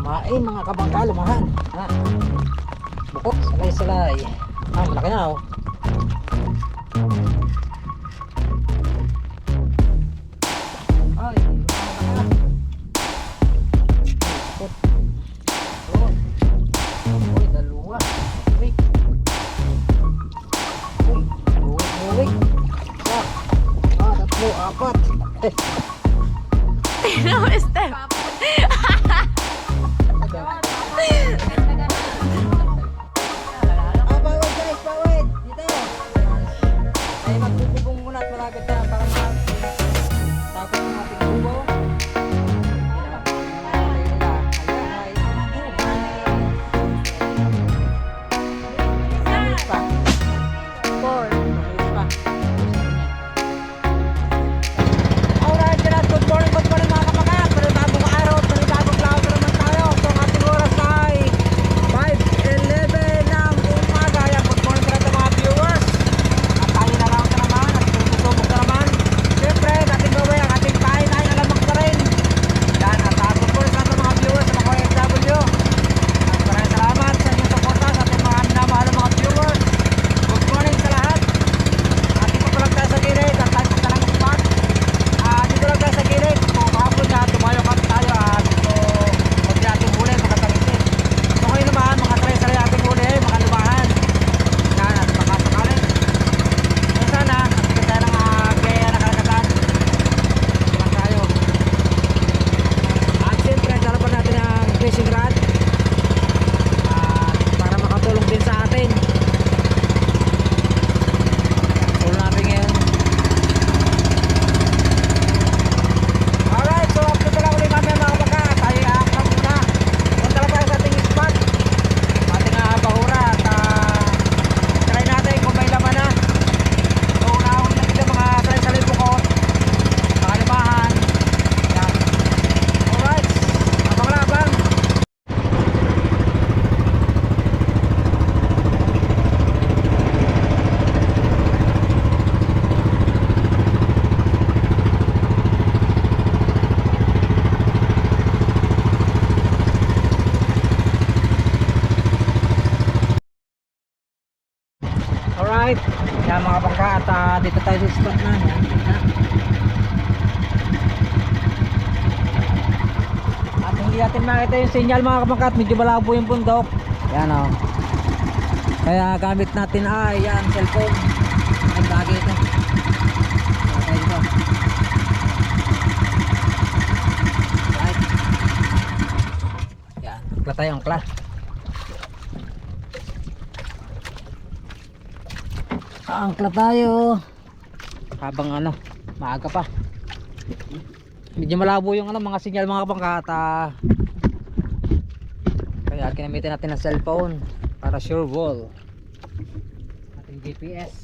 Kumain mga kabangka, lumahan. Ha? Bukot, salay-salay. Malaki na oh. Ay, lumahan na. Bukot. Oh. Uy, dalawa. Uy. Uy. Tatlo, apat. No, Step. Bawid guys, bawid. Dito. Ay, magbubong muna at malapit na para tapos ng ating bubo. Alright, yan mga bangka at dito tayo sa spot na yan. At hindi natin makita yung sinyal mga kabangka at medyo malabo yung bundok. Yan o. Kaya gamit natin ay yan, cellphone. Ay bagay ito. Okay ito. Right. Yan, angkla tayo, angkla. Angkla tayo habang maaga pa, medyo malabo yung mga sinyal mga kabangka at kaya kinamitin natin ang cellphone para sure wall ating GPS.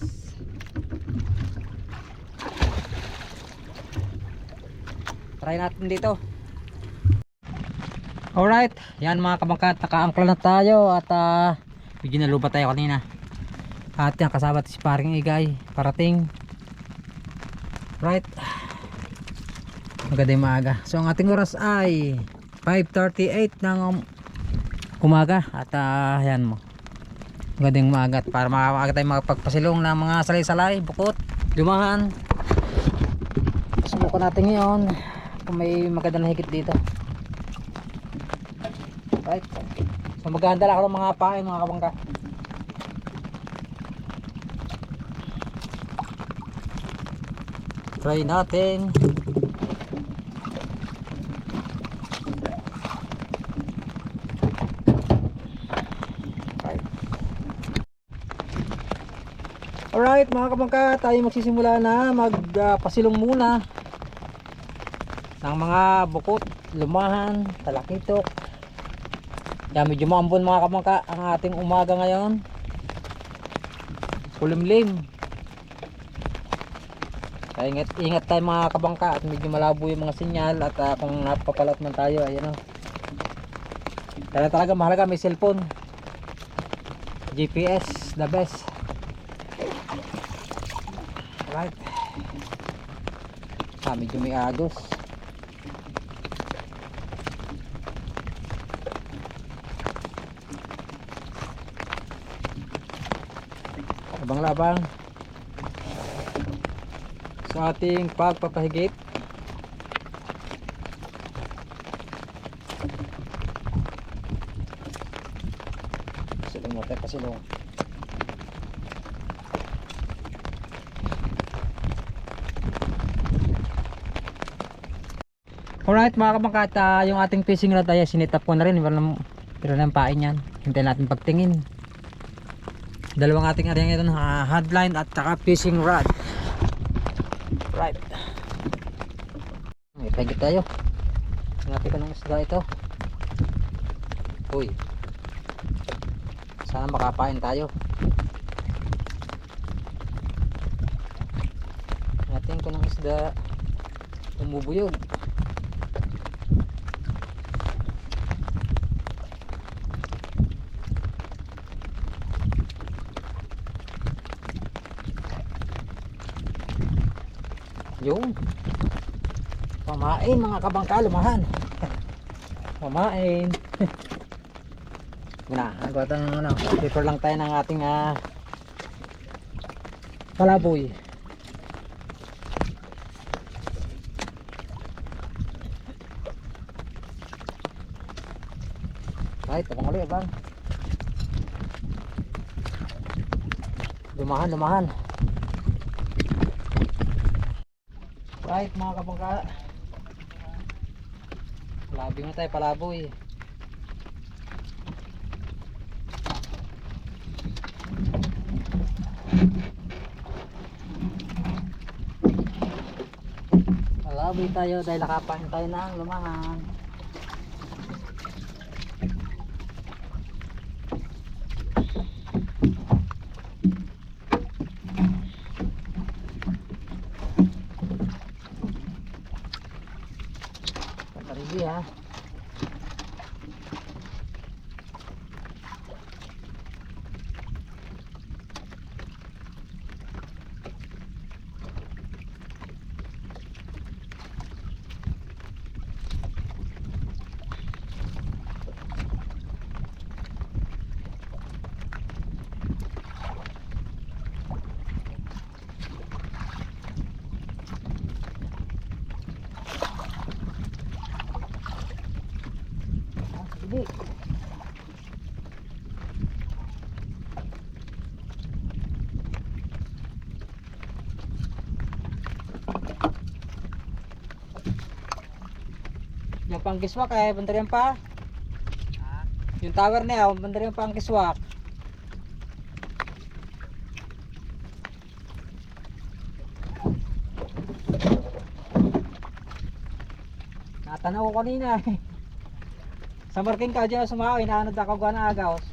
Try natin dito. Alright, yan mga kabangka, nakaangkla na tayo at medyo nalubat tayo kanina. At yan, kasama si paring Igay parating. Right, maganda yung maaga. So ang ating oras ay 5:38 ng umaga. At yan mo, maganda yung maaga para maaga tayo makapagpasilong ng mga salay-salay, bukot, lumahan. Subukan natin ngayon kung may maganda na higit dito. Right, so maghahanda lang ako ng mga pain mga kabangka. Try natin. Alright mga kabangka, tayo magsisimula na magpasilong muna ng mga bukot, lumahan, talakitok. Yan, medyo maambon mga kabangka ang ating umaga ngayon. Kulimlim. Kaya ingat tayo mga kabangka at medyo malabo yung mga sinyal at kung napapalat man tayo, ayan o. Kaya talaga mahalaga may cellphone. GPS, the best. Right. Medyo may agos. Labang-labang sa ating pagpapahigit. Pasilong natin, pasilong. Alright mga kabangkata, yung ating fishing rod ay sinitap ko na rin. Pero ng pain yan. Hintayin natin pagtingin. Dalawang ating aryang ito, hardline at saka fishing rod. Right. May pagit tayo. Hanapin ko ng isda ito. Uy. Sana makapain tayo. Hanapin ko ng isda. Umubuyog. Yung pamain mga kabangka, lumahan. Pamain. Muna, nagawa tayo ng ano, prepare lang tayo ng ating palaboy. Right, abang ulit, abang. Lumahan, lumahan. Right mga kabangka, palaboy na tayo, palaboy. Palaboy tayo dahil nakapain tayo ng lumahan. Ready ha. Sige. Yung pang kiswak ay bandarian pa. Yung tower na yun, bandarian pa ang kiswak. Natanaw ko kanina eh. Sa marking ka dyan sumaw, inaanod ako gano'n na agaws.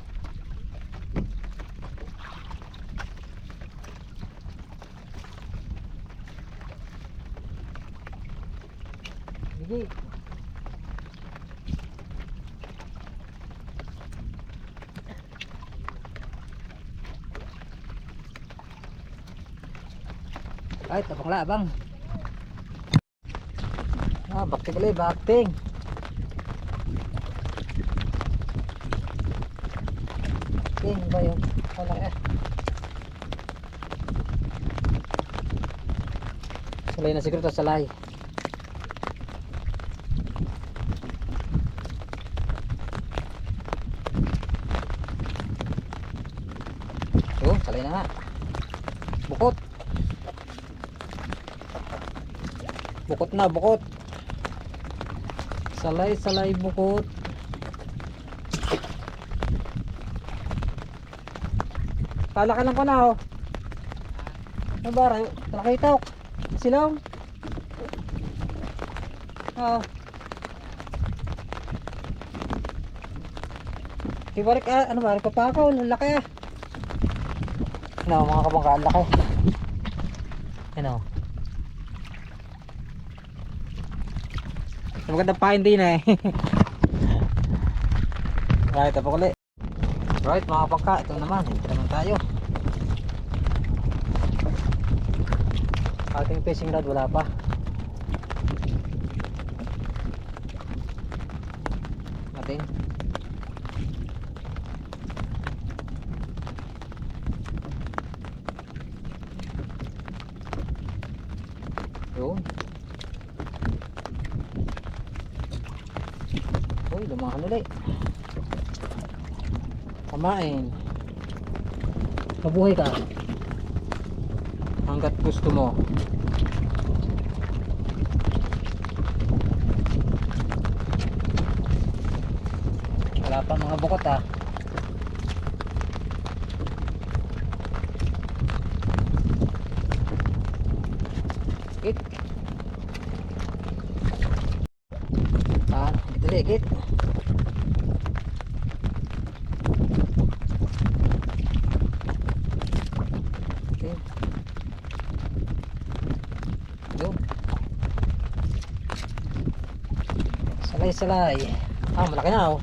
Sige. Ay, tapang labang. Bakting ulit, bakting. Bakting ba yun? Wala eh. Salay na siguro ito, salay. Oh, salay na nga. Bukot. Bukot na, bukot. Salay, salay, bukot. Palakalan ko na oh. Ano ba? Nakita ko. Silaw. Oh. Tibarik ano ba? Papakaw. Laki ah. Ano mga kabangka, laki. Ano? Magandang pain din eh. Right, tapos ulit. Right mga kabangka, ito naman. Ito naman tayo. Ating fishing rod wala pa. Natin. Yun. Uy, lumakan ulit. Kamain. Mabuhay ka. Hanggat gusto mo. Wala pa mga bukot ah. Git. Dali, git. Okay. Yun. Salay. Ah, malaki na oh.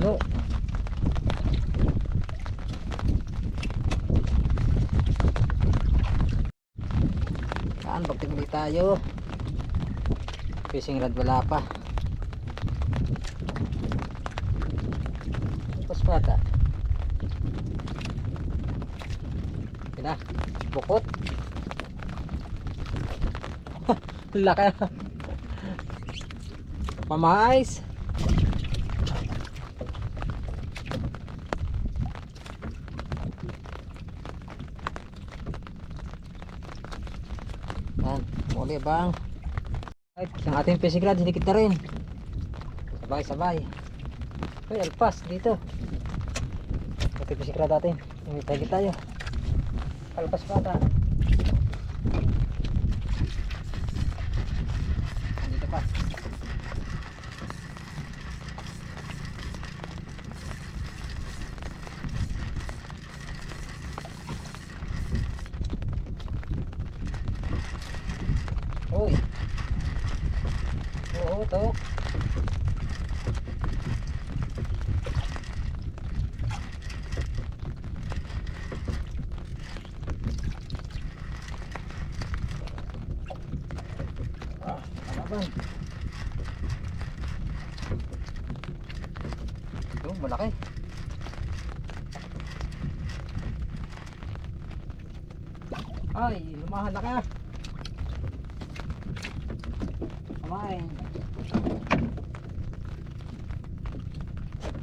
No. Saan pagtingin tayo? Fishing rod wala pa. Paspata. Kina, bukot. Laki. Pamais. Yan, muli bang. Ay, ang ating fishing rod hinikit na rin. Sabay. Uy, alpas dito. Ating fishing rod natin. Hingit tayo. Alpas pa ata. Dito pa. Uy. Oo, to. Kalaban. Yung malaki. Ay, lumahan na ka. Kumain.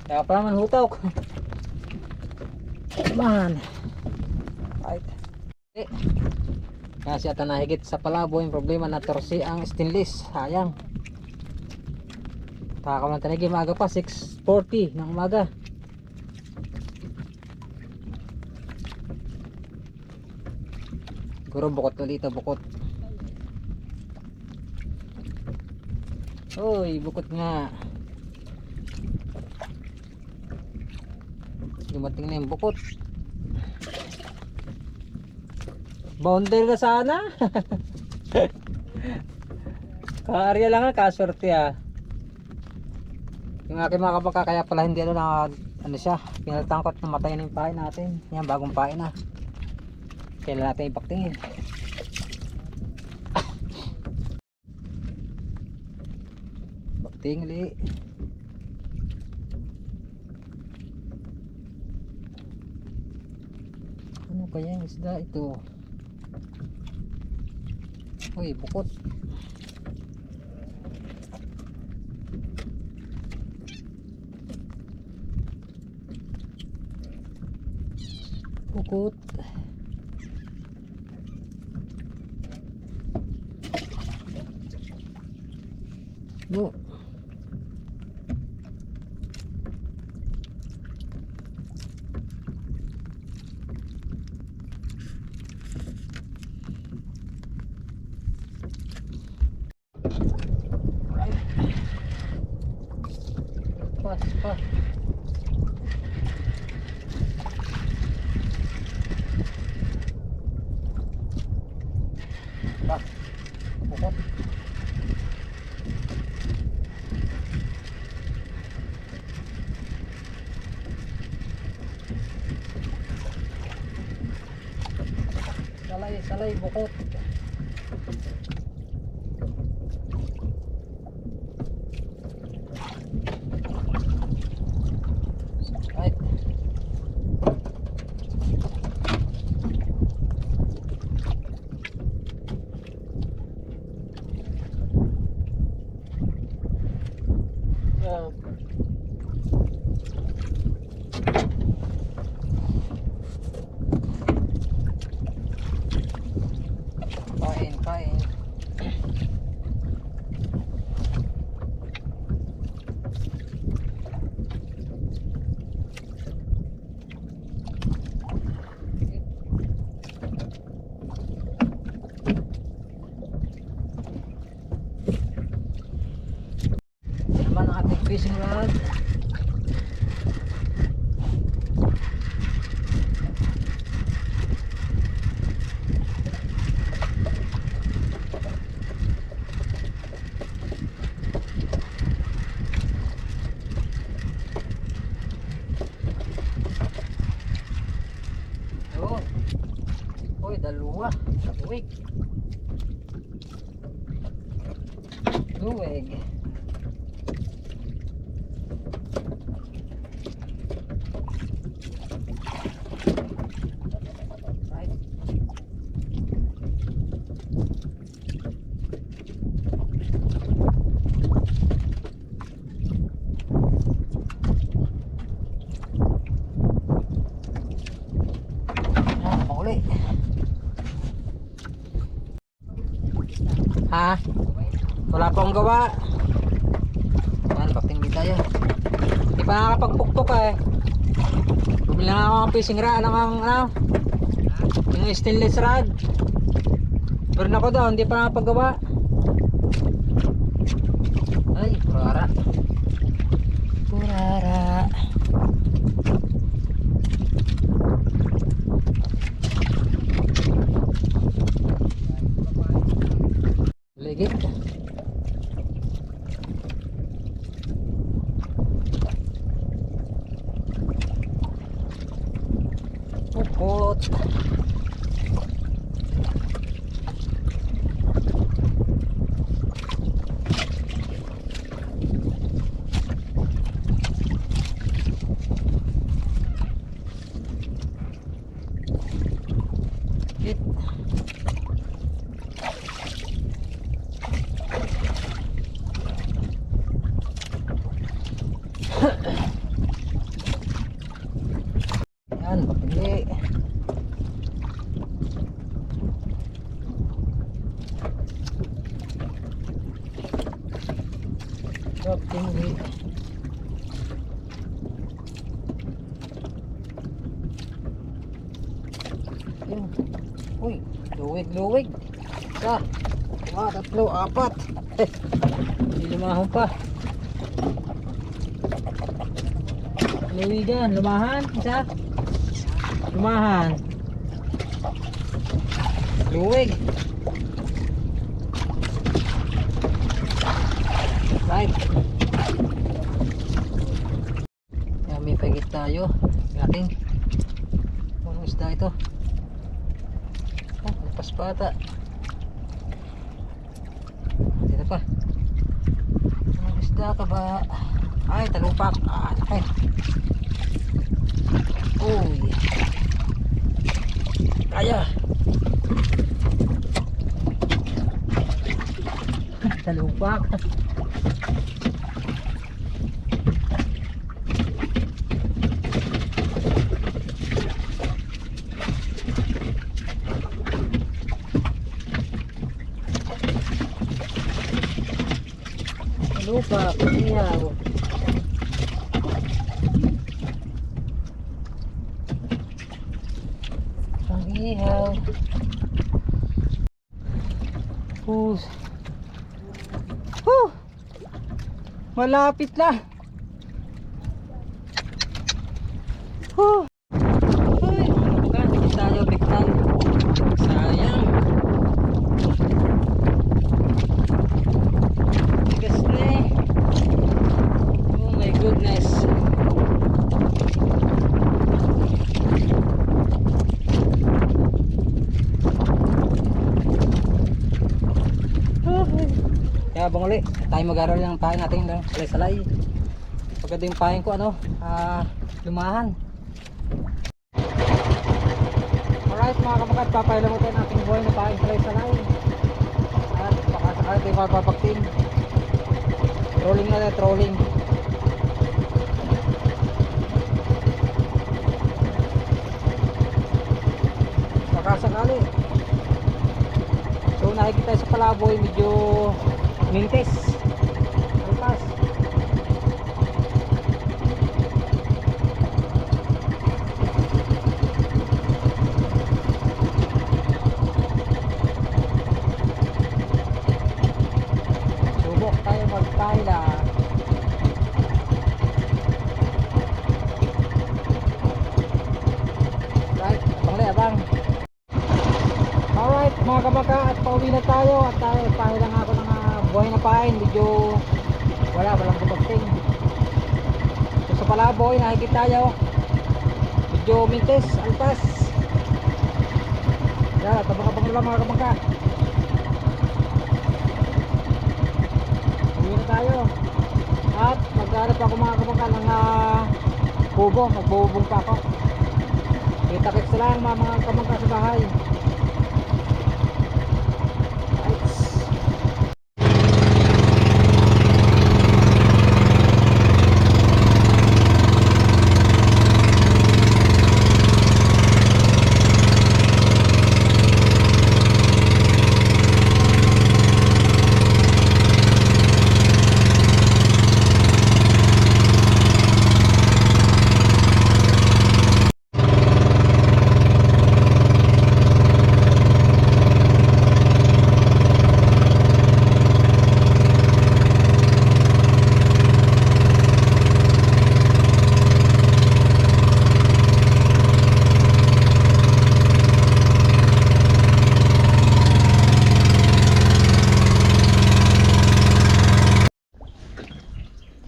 Kaya pa naman hutok. Man. Right. Kasi ata nahigit sa palabo yung problema na torsi ang stainless. Sayang. Takaman tanigi maaga pa 6:40 ng umaga. Siguro bukot ulit bukot. Uy, bukot nga. Dumating na yung bukot. Boundary na sana. Kaarya lang nga, kaswerte ah. Yung aking mga kapag kaya pala hindi ano siya, pinatangkot na matay na yung pain natin. Yan, bagong pain na. Kailan natin ipaktingin. Baktingli. Ano kaya yung isda ito? Uy, bukot. Bukot. No. Pa. Bukot. Salay, bukot. Right. Kain, kain. Yan naman ang ating fishing rod. Yun. Uy, dalawa. Luwig. Luwig. Right. Ah, mauli. Ha? Wala pang gawa. Yan, patingin tayo. Hindi pa nakakapagpukpok eh. Bumili na ako ng fishing rod, yung stainless rod. Pero ako daw, hindi pa nakapagawa. Ay, purara. Purara. Ligit. Pupot. Hit. Yan, hindi. Tinggi. Yun. Uy, luwig. Isa. Dua, tatlo, apat. Hindi lumahon pa. Luwigan, lumahan. Isa. Lumahan. Luwig. Right. Yan, may pagit tayo. Natin. Anong isda ito? Ah, lipas pa ata. Dito pa. Anong isda ka ba? Ay, talupak. Ah, laki. Uy. Kaya. Talupak. Talupak. Iyaw. Ihaw. Malapit na. Ay, bukan dikit tayo, big time. Sayang. Tigas na eh. Oh my goodness. Kaya bang uli, tayo mag-aral ng pahin natin lang, salay-salay. Pagka yung pahin ko, lumahan. Alright mga kapagad, papailamutin ating buhay na pahin salay-salay. At baka sakali tayo mapapakting. Trolling na tayo, trolling. tali. So nakikita sa palaboy medyo mintes. Alpas. Subok tayo magpahila. Right, abang. Alright mga kabaka, at pauwi na tayo at tayo pahilang ako ng buhay na pain. Medyo walang kumagsing. So sa palaboy nakikita tayo medyo mintes, alpas. Yan, tabang-abang na lang mga kabaka. Pauwi na tayo at maghanap ako mga kabaka ng kubo. Magbubong pa ako. Kita-kits lang mga kabaka sa bahay.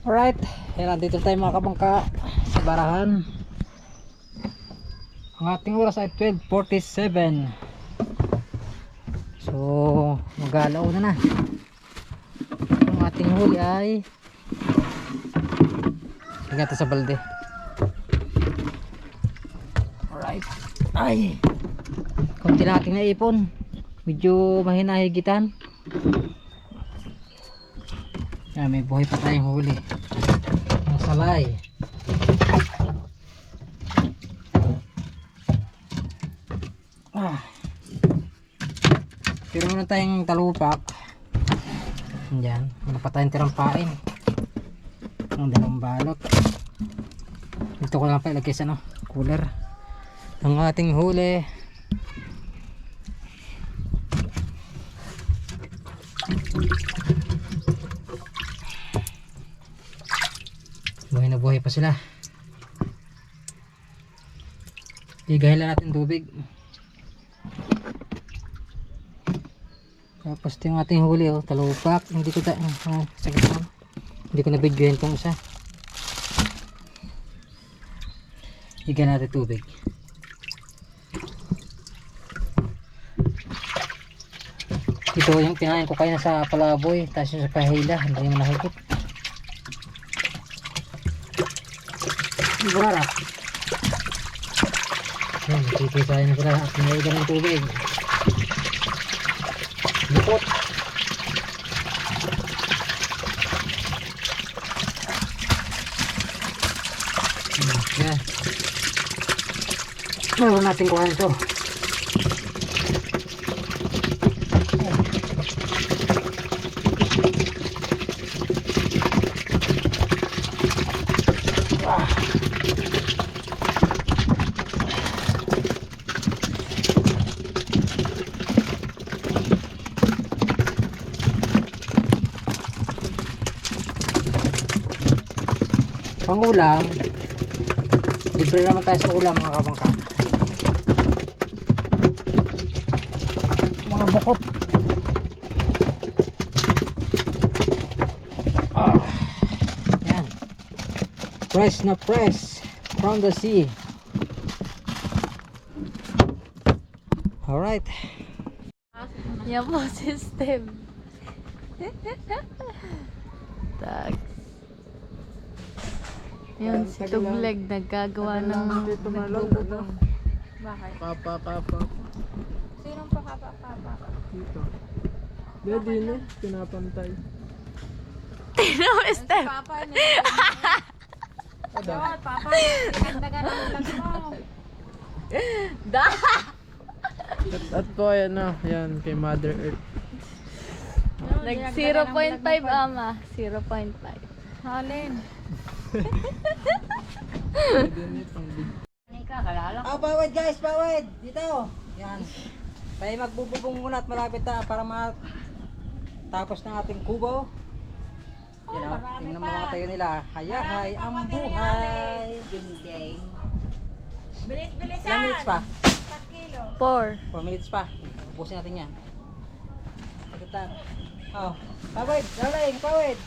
Alright, yan, dito tayo mga kabangka sa barahan. Ang ating oras ay 12:47. So mag-alaw na. Ang ating huli ay lagyan ito sa balde. Alright, ay konti nating naipon, medyo mahinahigitan. Yan, may buhay pa tayong huli. Ang salay. Pero muna tayong talupak. Yan, muna pa tayong tirang pain. Ang dalawang balot. Ito ko lang pa ilagay sa cooler. Ang ating huli. Buhay na buhay pa sila. Igahin lang natin tubig. Tapos ito yung ating huli, talupak. Hindi ko hindi ko na videoin itong isa. Igahin natin tubig. Ito yung pinain ko kaya sa palaboy, tapos yung sa pahila, hindi mo nakikip. Barara. Yan, titip tayo na sila at naigan ng tubig. Lukot. Yan. Meron natin kuha ito. Pangulam, libre naman tayo sa ulam mga kabangka. Mga bukot. Yan. Fresh na fresh from the sea. Alright. Yan po system. Tag. Yun, si Tugleg nagkagawa ng nagbubuto. Bakit? Papa. Sinong papa? Dito. Dede na, pinapantay. Tino, step. Papa na. Ada. Papa, nagdagan ng vlog mo. Da! At po, ayan na. Yan, kay Mother Earth. Nag 0.5 ama. 0.5. Halin. Bawid guys, bawid! Dito! Yan. Tayo magbububong muna at malapit na para matapos ng ating kubo. Yan o, tingnan mo mga tayo nila. Hayahay ang buhay! Bilis-bilisan. Ilang minutes pa? 4. 4 minutes pa. Ubusin natin yan. Pagkita. Oh, pawid! Darling, pawid!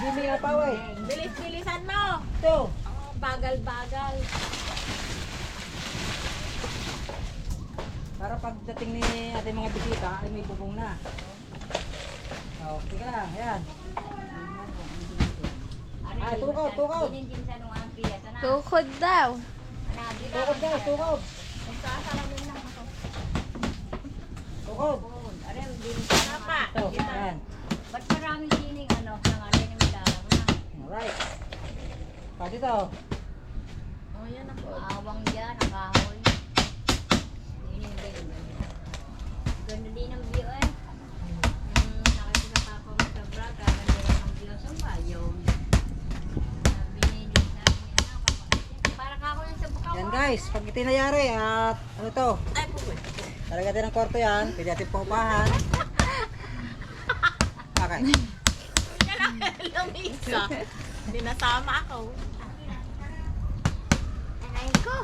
Bili na pawid! Bilis-bilisan mo. Ito! Bagal-bagal. Para pagdating ni ating mga bisita ay may bubong na. Oh, tika lang, yan. Ah, tukaw, tukaw! Tukod daw. Tukod guys, tukod! Tukod! Ito, yan. Ba't maraming sining ano? Nangalay ni Madara na. Alright. Pa dito. Oh, yan ako. Awang dyan, nakahoy. Ganda din ang view eh. Nakita na papa mo sa vlog, ganda rin ang view sa bayo. Binili namin ano, para ka ako yung sa bukaw. Yan guys, pag ito nangyari at ano to? Ay, pupoy. Talaga din ang kwarto yan. Pwede natin pupahan. Okay. Hindi lang lumisa. Hindi nasama ako. Anay ko.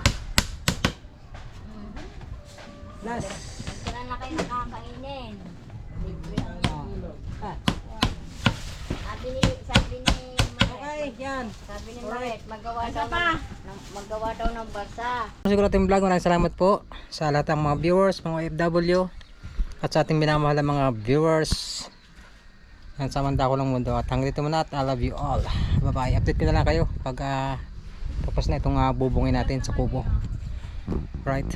Last. Sila na kayo nakakainin. Libre ang Ah, sabi ni okay, yan. Sabi ni Maret, magawa daw ng basa. Siguro ating vlog, maraming salamat po sa lahat ng mga viewers, mga OFW at sa ating minamahal na mga viewers ng Samandako ng Mundo. At hanggang dito muna at I love you all. Bye bye. Update ko na lang kayo pag tapos na itong bubungin natin sa kubo. Right.